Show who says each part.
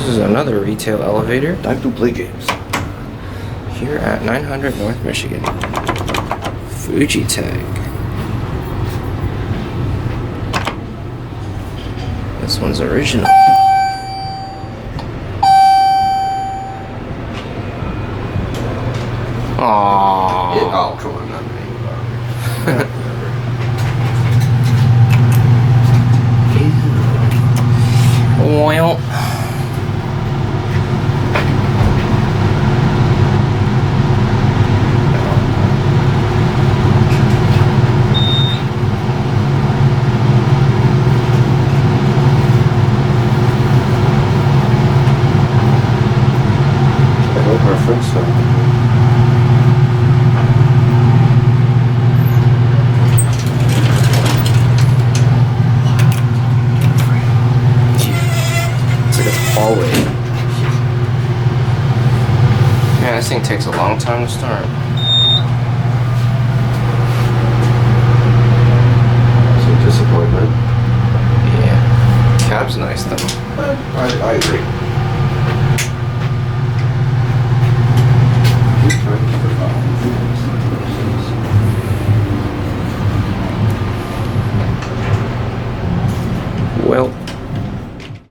Speaker 1: This is another retail elevator
Speaker 2: Time to play games.
Speaker 1: here at 900 North Michigan. Fujitec. This one's original. Aww.
Speaker 2: Oh, come on, not me.
Speaker 1: Well.
Speaker 2: I hope our friends know.
Speaker 1: It's like a hallway. Man, this thing takes a long time to start.
Speaker 2: It's a disappointment.
Speaker 1: Yeah. Cab's nice though.
Speaker 2: I agree.